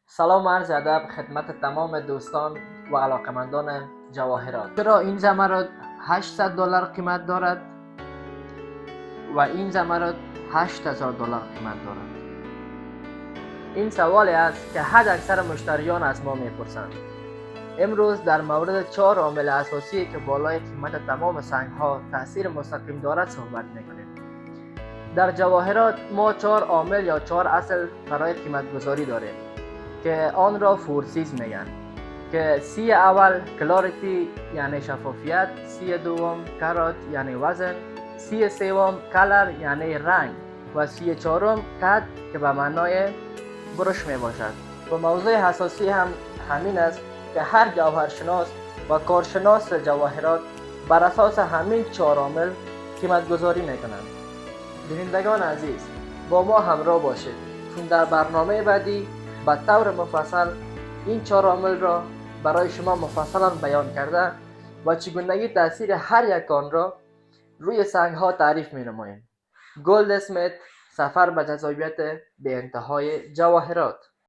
سلام و عرض ادب خدمت تمام دوستان و علاقمندان جواهرات. چرا این زمرد $800 قیمت دارد و این زمرد $8000 قیمت دارد؟ این سوالی است که حد اکثر مشتریان از ما میپرسند. امروز در مورد 4 عامل اساسی که بالای قیمت تمام سنگ ها تاثیر مستقیم دارد صحبت میکنیم. در جواهرات ما 4 عامل یا 4 اصل برای قیمت گذاری داریم که آن را فورسیز میگن، که سی اول کلاریتی یعنی شفافیت، سی دوم کرات یعنی وزن، سی سوم کلر یعنی رنگ و سی چهارم کت که به معنای برش می باشد. و موضوع حساسی هم همین است که هر جوهرشناس و کارشناس جواهرات بر اساس همین 4 عامل قیمت گذاری می کنند. بینندگان عزیز، با ما همراه باشید چون در برنامه بعدی به طور مفصل این 4 عامل را برای شما مفصلا بیان کرده و چگونگی تاثیر هر یک آن را روی سنگ ها تعریف می نماییم. گلد اسمیت، سفر به جذابیت به انتهای جواهرات.